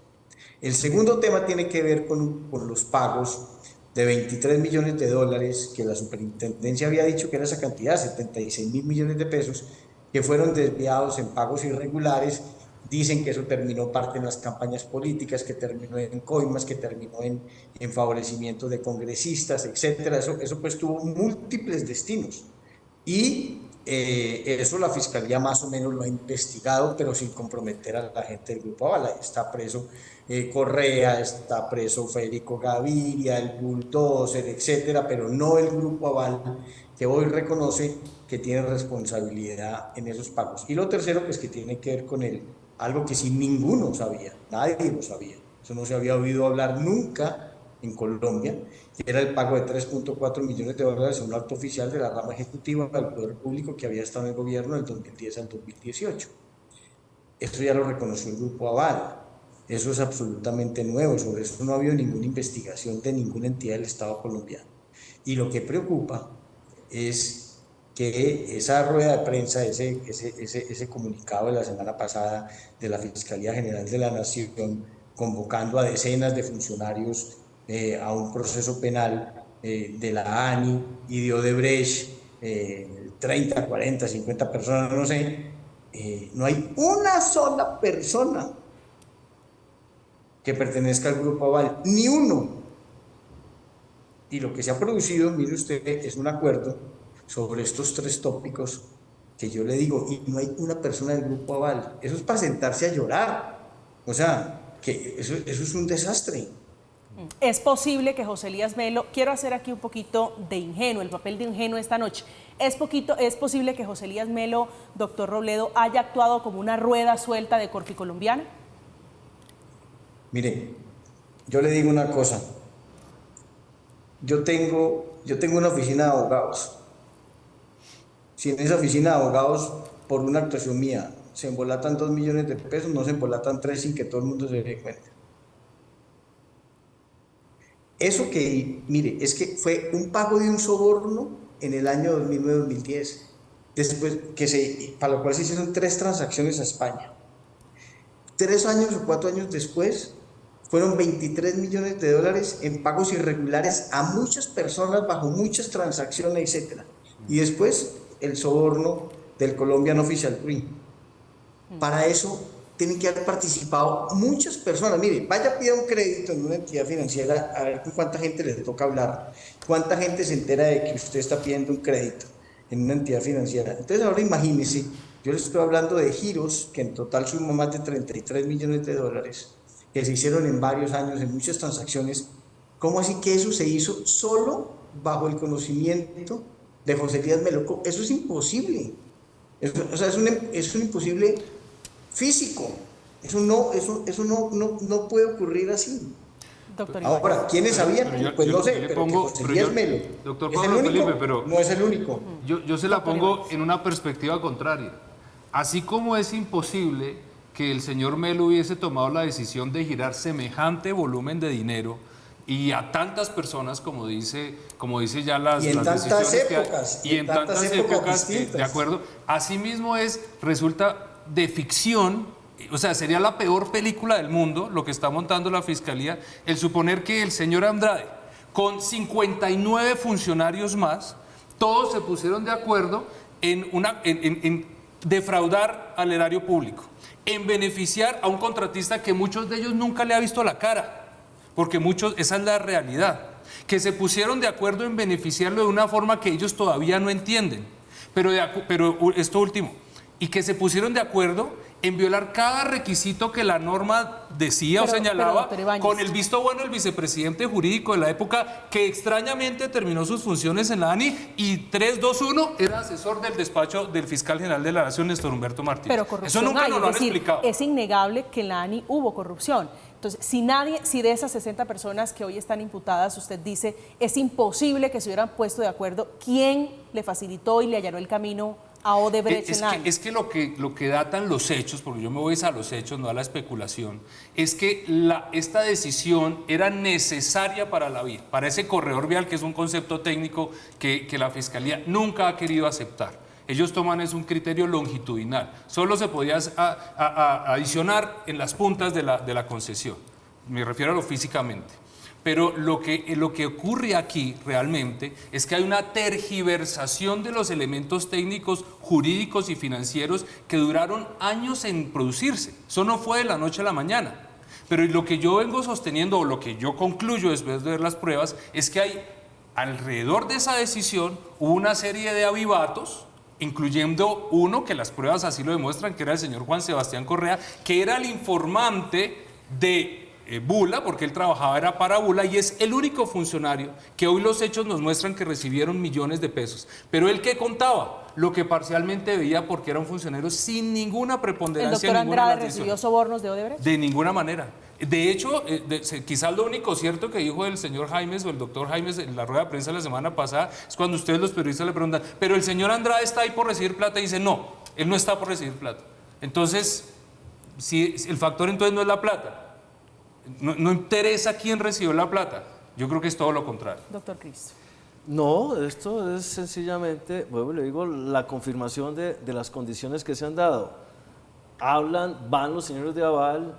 El segundo tema tiene que ver con los pagos de 23 millones de dólares que la superintendencia había dicho que era esa cantidad, 76.000 millones de pesos, que fueron desviados en pagos irregulares. Dicen que eso terminó parte en las campañas políticas, que terminó en coimas, que terminó en favorecimiento de congresistas, etcétera. Eso pues tuvo múltiples destinos. Y eso la Fiscalía más o menos lo ha investigado, pero sin comprometer a la gente del Grupo Aval. Está preso Correa, está preso Federico Gaviria, el Bulldozer, etcétera, pero no el Grupo Aval, que hoy reconoce que tiene responsabilidad en esos pagos. Y lo tercero, pues que tiene que ver con algo que sí ninguno sabía, nadie lo sabía, eso no se había oído hablar nunca en Colombia, que era el pago de 3.4 millones de dólares a un alto oficial de la rama ejecutiva del Poder Público que había estado en el gobierno del 2010 al 2018. Esto ya lo reconoció el Grupo Aval, eso es absolutamente nuevo, sobre eso no ha habido ninguna investigación de ninguna entidad del Estado colombiano. Y lo que preocupa es que esa rueda de prensa, ese comunicado de la semana pasada de la Fiscalía General de la Nación convocando a decenas de funcionarios a un proceso penal de la ANI y de Odebrecht, 30, 40, 50 personas, no sé, no hay una sola persona que pertenezca al Grupo Aval, ni uno. Y lo que se ha producido, mire usted, es un acuerdo sobre estos tres tópicos que yo le digo, y no hay una persona del Grupo Aval. Eso es para sentarse a llorar. O sea, que eso es un desastre. Es posible que José Elías Melo, quiero hacer aquí un poquito de ingenuo, el papel de ingenuo esta noche. Es posible que José Elías Melo, doctor Robledo, haya actuado como una rueda suelta de Corficolombiana. Mire, yo le digo una cosa. Yo tengo una oficina de abogados. Si en esa oficina de abogados, por una actuación mía, se embolatan 2 millones de pesos, no se embolatan 3 sin que todo el mundo se dé cuenta. Eso que, mire, es que fue un pago de un soborno en el año 2009-2010, después para lo cual se hicieron 3 transacciones a España. 3 años o 4 años después, fueron 23 millones de dólares en pagos irregulares a muchas personas bajo muchas transacciones, etc. Y después el soborno del Colombian Official Print. Para eso tienen que haber participado muchas personas. Mire, vaya, pida un crédito en una entidad financiera, a ver con cuánta gente le toca hablar, cuánta gente se entera de que usted está pidiendo un crédito en una entidad financiera. Entonces ahora imagínese, yo les estoy hablando de giros que en total suman más de 33 millones de dólares, que se hicieron en varios años, en muchas transacciones. ¿Cómo así que eso se hizo solo bajo el conocimiento de José Elías Melo? Eso es imposible. O sea, es un imposible físico. Eso no puede ocurrir así. Doctor Ahora, ¿quiénes sabían? Pues no sé, pero José Elías Melo doctor es el Pablo único, Felipe, pero no es el único. yo se la pongo en una perspectiva contraria. Así como es imposible que el señor Melo hubiese tomado la decisión de girar semejante volumen de dinero y a tantas personas, como dice ya las tantas decisiones épocas, que hay, y en tantas épocas, distintas. de acuerdo. Asimismo resulta de ficción, o sea, sería la peor película del mundo lo que está montando la Fiscalía, el suponer que el señor Andrade, con 59 funcionarios más, todos se pusieron de acuerdo en defraudar al erario público, en beneficiar a un contratista que muchos de ellos nunca le ha visto la cara, porque esa es la realidad, que se pusieron de acuerdo en beneficiarlo de una forma que ellos todavía no entienden, pero esto último, y que se pusieron de acuerdo en violar cada requisito que la norma decía o señalaba, con el visto bueno del vicepresidente jurídico de la época, que extrañamente terminó sus funciones en la ANI, y 321 era asesor del despacho del fiscal general de la Nación, Néstor Humberto Martínez. Pero corrupción eso nunca hay, nos lo han explicado. Es innegable que en la ANI hubo corrupción. Entonces, si de esas 60 personas que hoy están imputadas, usted dice, es imposible que se hubieran puesto de acuerdo, ¿quién le facilitó y le allanó el camino a Odebrecht en la ANI? Es que lo que datan los hechos, porque yo me voy a los hechos, no a la especulación, es que esta decisión era necesaria para la vía, para ese corredor vial, que es un concepto técnico que la Fiscalía nunca ha querido aceptar. Ellos toman un criterio longitudinal, solo se podía adicionar en las puntas de la concesión, me refiero a lo físicamente. Pero lo que ocurre aquí realmente es que hay una tergiversación de los elementos técnicos, jurídicos y financieros que duraron años en producirse. Eso no fue de la noche a la mañana. Pero lo que yo vengo sosteniendo, o lo que yo concluyo después de ver las pruebas, es que hay alrededor de esa decisión hubo una serie de avivatos, incluyendo uno que las pruebas así lo demuestran, que era el señor Juan Sebastián Correa, que era el informante de Bula, porque él era para Bula, y es el único funcionario que hoy los hechos nos muestran que recibieron millones de pesos. Pero él, ¿qué contaba? Lo que parcialmente veía, porque era un funcionario sin ninguna preponderancia. ¿El doctor Andrade recibió sobornos de Odebrecht? De ninguna manera. De hecho, quizás lo único cierto que dijo el señor Jaimes o el doctor Jaimes en la rueda de prensa la semana pasada es cuando ustedes los periodistas le preguntan, pero el señor Andrade está ahí por recibir plata, y dice, no, él no está por recibir plata. Entonces, si el factor entonces no es la plata, no interesa quién recibió la plata, yo creo que es todo lo contrario. Doctor Cristo. No, esto es sencillamente, bueno, le digo, la confirmación de las condiciones que se han dado. Van los señores de Aval,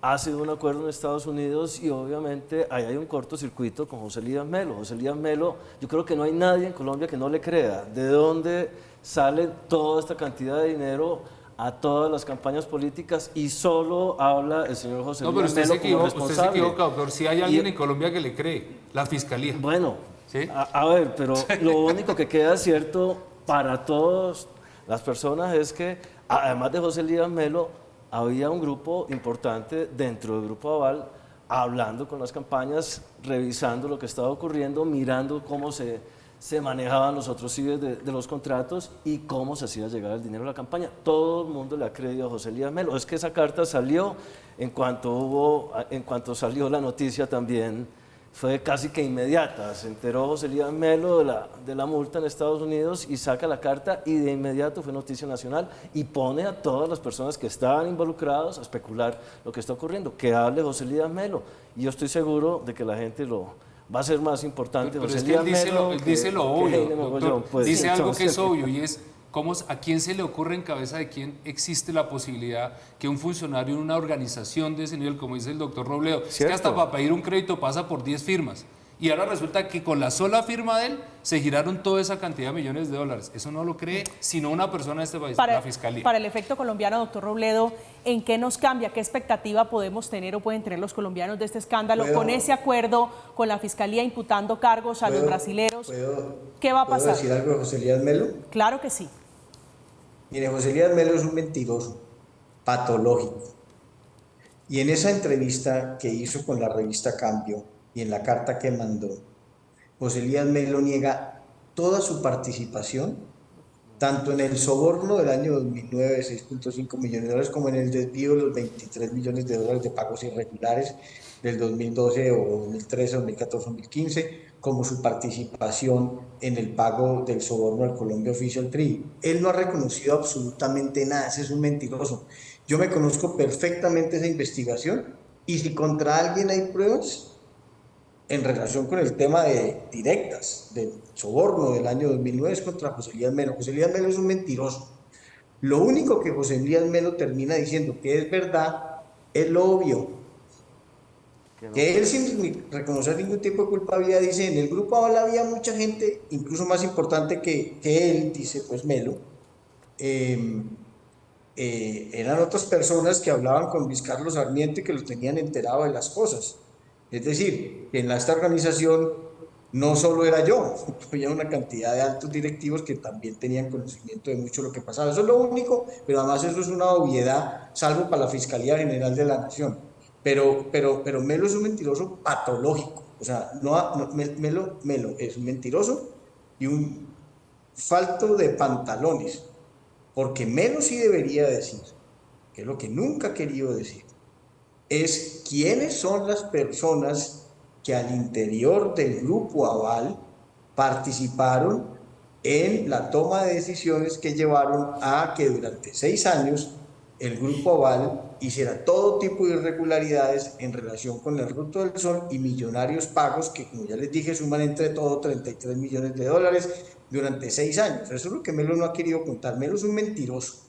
ha sido un acuerdo en Estados Unidos y obviamente ahí hay un cortocircuito con José Elías Melo. José Elías Melo, yo creo que no hay nadie en Colombia que no le crea de dónde sale toda esta cantidad de dinero a todas las campañas políticas, y solo habla el señor José Elías Melo como responsable. Usted se equivoca, doctor. Si hay alguien en Colombia que le cree, la Fiscalía. Bueno, ¿sí? a ver, pero lo único que queda cierto para todas las personas es que, además de José Elías Melo, había un grupo importante dentro del Grupo Aval hablando con las campañas, revisando lo que estaba ocurriendo, mirando cómo se manejaban los otros CIVES de los contratos y cómo se hacía llegar el dinero a la campaña. Todo el mundo le ha creído a José Elías Melo. Es que esa carta salió en cuanto salió la noticia también, fue casi que inmediata. Se enteró José Elías Melo de la multa en Estados Unidos y saca la carta, y de inmediato fue noticia nacional y pone a todas las personas que estaban involucrados a especular lo que está ocurriendo. Que hable José Elías Melo, y yo estoy seguro de que la gente va a ser más importante. Pero es que él dice lo obvio, doctor, pues, dice algo que es obvio, y es ¿a quién se le ocurre, en cabeza de quién existe la posibilidad que un funcionario en una organización de ese nivel, como dice el doctor Robledo, es que hasta para pedir un crédito pasa por 10 firmas? Y ahora resulta que con la sola firma de él se giraron toda esa cantidad de millones de dólares. Eso no lo cree sino una persona de este país, la Fiscalía. Para el efecto colombiano, doctor Robledo, ¿en qué nos cambia? ¿Qué expectativa podemos tener o pueden tener los colombianos de este escándalo con ese acuerdo con la Fiscalía imputando cargos a los brasileros? ¿Qué va a pasar? ¿Puedo decir algo de José Elías Melo? Claro que sí. Mire, José Elías Melo es un mentiroso, patológico. Y en esa entrevista que hizo con la revista Cambio y en la carta que mandó, José Elías Melo niega toda su participación, tanto en el soborno del año 2009 de 6.5 millones de dólares, como en el desvío de los 23 millones de dólares de pagos irregulares del 2012 o 2013, 2014, 2015, como su participación en el pago del soborno al Colombia Official Tree. Él no ha reconocido absolutamente nada, ese es un mentiroso. Yo me conozco perfectamente esa investigación y si contra alguien hay pruebas en relación con el tema de directas, del soborno del año 2009 es contra José Elías Melo. José Elías Melo es un mentiroso. Lo único que José Elías Melo termina diciendo que es verdad es lo obvio. Que él sin reconocer ningún tipo de culpabilidad dice, en el grupo Aval había mucha gente, incluso más importante que él, dice pues Melo, eran otras personas que hablaban con Luis Carlos Sarmiento y que lo tenían enterado de las cosas. Es decir, que en esta organización no solo era yo, había una cantidad de altos directivos que también tenían conocimiento de mucho lo que pasaba. Eso es lo único, pero además eso es una obviedad, salvo para la Fiscalía General de la Nación. Pero Melo es un mentiroso patológico. O sea, Melo es un mentiroso y un falto de pantalones. Porque Melo sí debería decir, que es lo que nunca ha querido decir, es quiénes son las personas que al interior del grupo Aval participaron en la toma de decisiones que llevaron a que durante 6 años el grupo Aval hiciera todo tipo de irregularidades en relación con el Ruto del Sol y millonarios pagos que, como ya les dije, suman entre todo 33 millones de dólares durante 6 años. Eso es lo que Melo no ha querido contar. Melo es un mentiroso.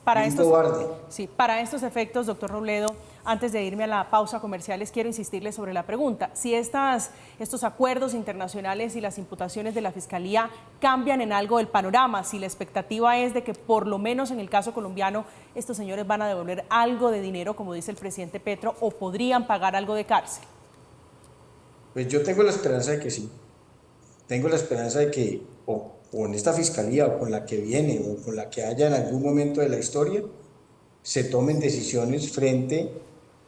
Para estos efectos, doctor Robledo, antes de irme a la pausa comerciales, quiero insistirle sobre la pregunta. Si estos acuerdos internacionales y las imputaciones de la Fiscalía cambian en algo el panorama, si la expectativa es de que por lo menos en el caso colombiano estos señores van a devolver algo de dinero, como dice el presidente Petro, o podrían pagar algo de cárcel. Pues yo tengo la esperanza de que sí. Tengo la esperanza de que o en esta Fiscalía o con la que viene o con la que haya en algún momento de la historia, se tomen decisiones frente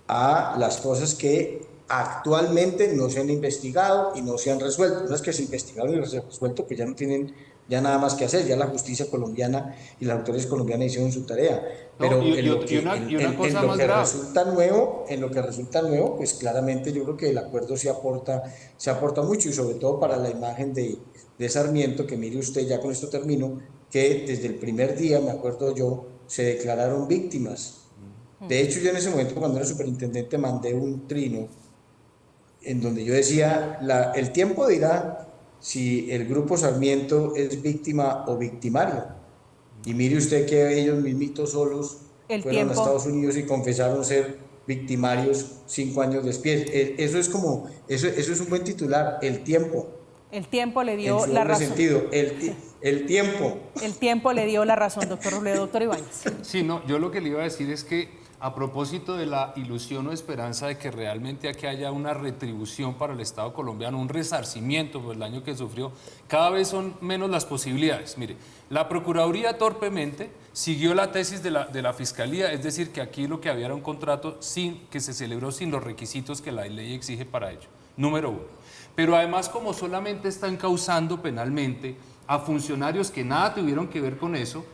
a las cosas que actualmente no se han investigado y no se han resuelto. Las que se investigaron y se han resuelto, que ya no tienen ya nada más que hacer, ya la justicia colombiana y las autoridades colombianas hicieron su tarea. Pero en lo que resulta nuevo, pues claramente yo creo que el acuerdo se aporta mucho y sobre todo para la imagen de Sarmiento, que mire usted, ya con esto termino, que desde el primer día, me acuerdo yo, se declararon víctimas. De hecho, yo en ese momento, cuando era superintendente, mandé un trino en donde yo decía, el tiempo dirá si el grupo Sarmiento es víctima o victimario. Y mire usted que ellos mismitos solos fueron a Estados Unidos y confesaron ser victimarios 5 años después. Eso es un buen titular, el tiempo. El tiempo le dio la razón. El tiempo. El tiempo le dio la razón, doctor Robledo. Doctor Ibáñez. Sí, no, yo lo que le iba a decir es que a propósito de la ilusión o esperanza de que realmente aquí haya una retribución para el Estado colombiano, un resarcimiento por el daño que sufrió, cada vez son menos las posibilidades. Mire, la Procuraduría torpemente siguió la tesis de la Fiscalía, es decir, que aquí lo que había era un contrato que se celebró sin los requisitos que la ley exige para ello, número 1. Pero además, como solamente está encausando penalmente a funcionarios que nada tuvieron que ver con eso,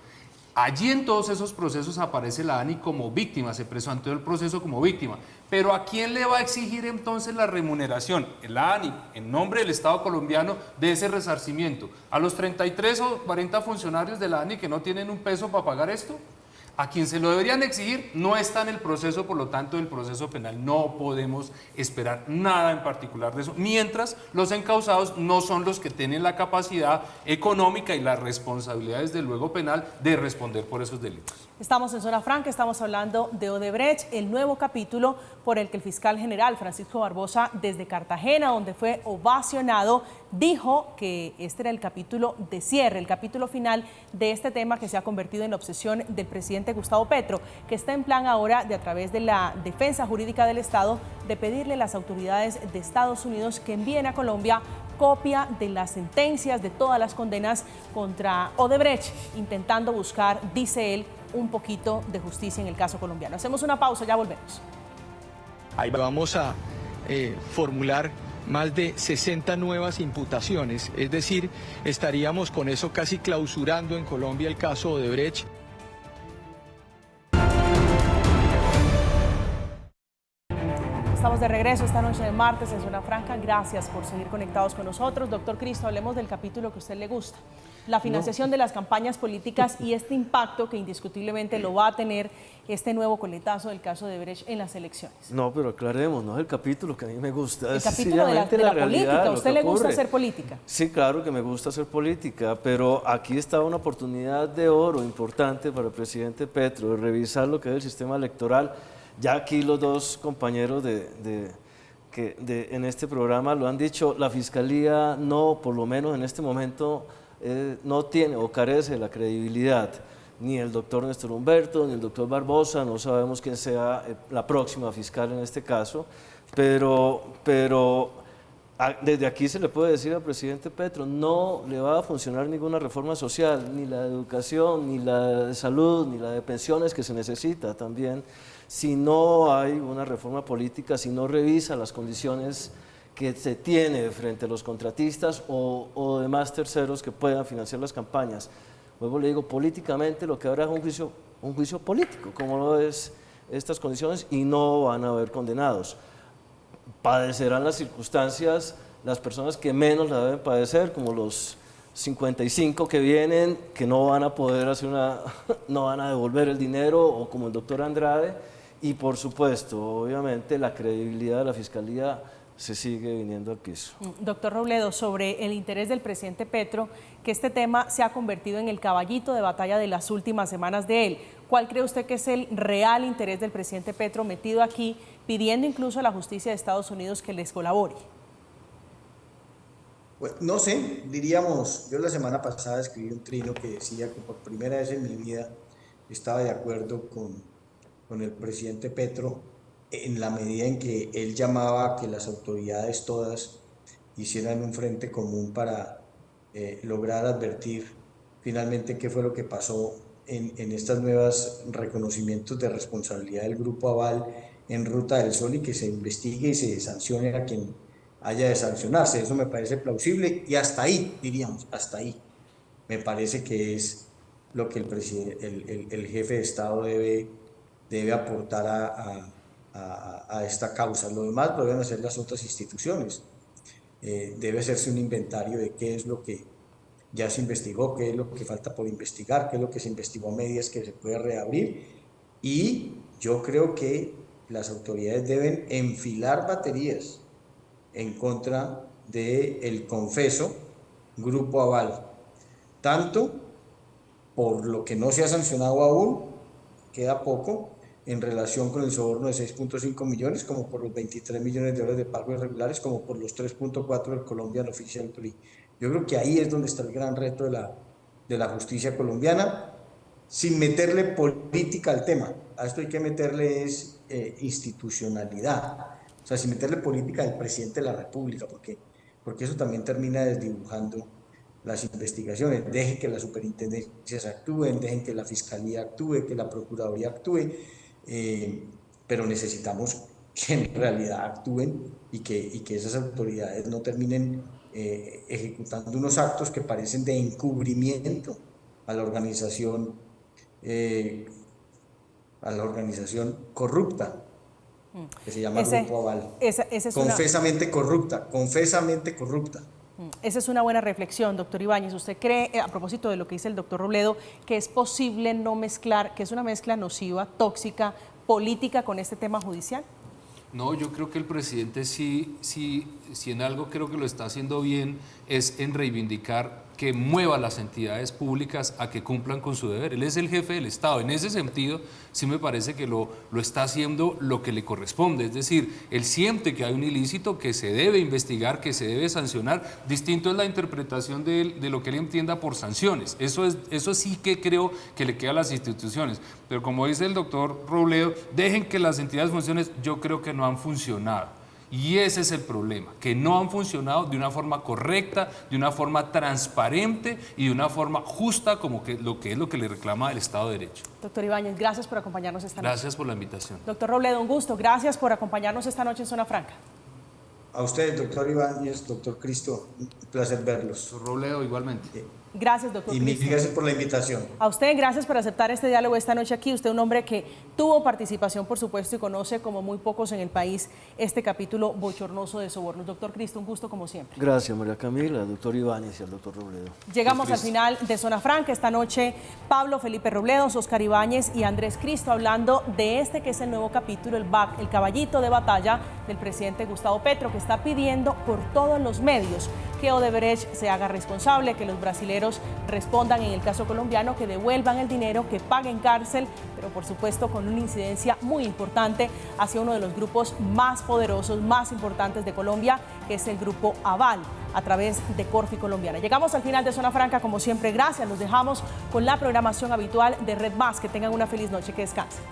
allí en todos esos procesos aparece la ANI como víctima, se presentó el proceso como víctima. Pero ¿a quién le va a exigir entonces la remuneración? La ANI, en nombre del Estado colombiano, de ese resarcimiento. ¿A los 33 o 40 funcionarios de la ANI que no tienen un peso para pagar esto? A quien se lo deberían exigir no está en el proceso, por lo tanto, del proceso penal. No podemos esperar nada en particular de eso, mientras los encausados no son los que tienen la capacidad económica y las responsabilidades del luego penal de responder por esos delitos. Estamos en Zona Franca, estamos hablando de Odebrecht, el nuevo capítulo por el que el fiscal general Francisco Barbosa, desde Cartagena, donde fue ovacionado, dijo que este era el capítulo de cierre, el capítulo final de este tema que se ha convertido en la obsesión del presidente Gustavo Petro, que está en plan ahora de, a través de la defensa jurídica del Estado, de pedirle a las autoridades de Estados Unidos que envíen a Colombia copia de las sentencias, de todas las condenas contra Odebrecht, intentando buscar, dice él, un poquito de justicia en el caso colombiano. Hacemos una pausa, ya volvemos. Ahí vamos a formular más de 60 nuevas imputaciones, es decir, estaríamos con eso casi clausurando en Colombia el caso Odebrecht. Estamos de regreso esta noche de martes en Zona Franca. Gracias por seguir conectados con nosotros. Doctor Cristo, hablemos del capítulo que a usted le gusta. La financiación de las campañas políticas y este impacto que indiscutiblemente lo va a tener este nuevo coletazo del caso de Odebrecht en las elecciones. No, pero aclaremos, no es el capítulo que a mí me gusta. El capítulo de la política. ¿A usted le gusta hacer política? Sí, claro que me gusta hacer política, pero aquí está una oportunidad de oro importante para el presidente Petro de revisar lo que es el sistema electoral. Ya aquí los dos compañeros en este programa lo han dicho, la Fiscalía no, por lo menos en este momento, no tiene o carece de la credibilidad. Ni el doctor Néstor Humberto, ni el doctor Barbosa, no sabemos quién sea la próxima fiscal en este caso, pero desde aquí se le puede decir al presidente Petro, no le va a funcionar ninguna reforma social, ni la de educación, ni la de salud, ni la de pensiones que se necesita también, si no hay una reforma política, si no revisa las condiciones que se tiene frente a los contratistas o demás terceros que puedan financiar las campañas. Luego le digo, políticamente lo que habrá es un juicio político, como lo es estas condiciones, y no van a haber condenados. Padecerán las circunstancias las personas que menos la deben padecer, como los 55 que vienen, que no van a poder no van a devolver el dinero, o como el doctor Andrade, y por supuesto, obviamente, la credibilidad de la Fiscalía se sigue viniendo al piso. Doctor Robledo, sobre el interés del presidente Petro, que este tema se ha convertido en el caballito de batalla de las últimas semanas de él. ¿Cuál cree usted que es el real interés del presidente Petro metido aquí, pidiendo incluso a la justicia de Estados Unidos que les colabore? Pues, no sé, diríamos, yo la semana pasada escribí un trino que decía que por primera vez en mi vida estaba de acuerdo con el presidente Petro en la medida en que él llamaba a que las autoridades todas hicieran un frente común para lograr advertir finalmente qué fue lo que pasó en estas nuevas reconocimientos de responsabilidad del Grupo Aval en Ruta del Sol, y que se investigue y se sancione a quien haya de sancionarse. Eso me parece plausible, y hasta ahí, diríamos, hasta ahí me parece que es lo que el jefe de Estado debe aportar a esta causa. Lo demás lo deben hacer las otras instituciones. Debe hacerse un inventario de qué es lo que ya se investigó, qué es lo que falta por investigar, qué es lo que se investigó a medias que se puede reabrir, y yo creo que las autoridades deben enfilar baterías en contra del confeso Grupo Aval, tanto por lo que no se ha sancionado aún, queda poco, en relación con el soborno de 6.5 millones, como por los 23 millones de dólares de pagos irregulares, como por los 3.4 del Colombian Official PRI. Yo creo que ahí es donde está el gran reto de la justicia colombiana, sin meterle política al tema. A esto hay que meterle institucionalidad, o sea, sin meterle política del presidente de la República, porque eso también termina desdibujando las investigaciones. Dejen que las superintendencias actúen, dejen que la Fiscalía actúe, que la Procuraduría actúe, pero necesitamos que en realidad actúen y que esas autoridades no terminen ejecutando unos actos que parecen de encubrimiento a la organización corrupta, que se llama Grupo Aval. Confesamente corrupta. Esa es una buena reflexión, doctor Ibáñez. ¿Usted cree, a propósito de lo que dice el doctor Robledo, que es posible no mezclar, que es una mezcla nociva, tóxica, política con este tema judicial? No, yo creo que el presidente sí si en algo creo que lo está haciendo bien, es en reivindicar que mueva a las entidades públicas a que cumplan con su deber. Él es el jefe del Estado. En ese sentido, sí me parece que lo está haciendo lo que le corresponde. Es decir, él siente que hay un ilícito que se debe investigar, que se debe sancionar. Distinto es la interpretación de lo que él entienda por sanciones. Eso sí que creo que le queda a las instituciones. Pero como dice el doctor Robledo, dejen que las entidades funcionen. Yo creo que no han funcionado. Y ese es el problema, que no han funcionado de una forma correcta, de una forma transparente y de una forma justa, como que es lo que le reclama el Estado de Derecho. Doctor Ibáñez, gracias por acompañarnos esta noche. Gracias por la invitación. Doctor Robledo, un gusto. Gracias por acompañarnos esta noche en Zona Franca. A ustedes, doctor Ibáñez, doctor Cristo, un placer verlos. Doctor Robledo, igualmente. Gracias, doctor Y Cristo. gracias por la invitación. A usted, gracias por aceptar este diálogo esta noche aquí. Usted un hombre que tuvo participación, por supuesto, y conoce como muy pocos en el país este capítulo bochornoso de sobornos. Doctor Cristo, un gusto como siempre. Gracias, María Camila, al doctor Ibáñez y al doctor Robledo. Llegamos al final de Zona Franca. Esta noche, Pablo Felipe Robledo, Óscar Ibáñez y Andrés Cristo hablando de este que es el nuevo capítulo, el caballito de batalla del presidente Gustavo Petro, que está pidiendo por todos los medios que Odebrecht se haga responsable, que los brasileros respondan en el caso colombiano, que devuelvan el dinero, que paguen cárcel, pero por supuesto con una incidencia muy importante hacia uno de los grupos más poderosos, más importantes de Colombia, que es el grupo Aval, a través de Corfi Colombiana. Llegamos al final de Zona Franca, como siempre, gracias. Los dejamos con la programación habitual de Red Más. Que tengan una feliz noche, que descansen.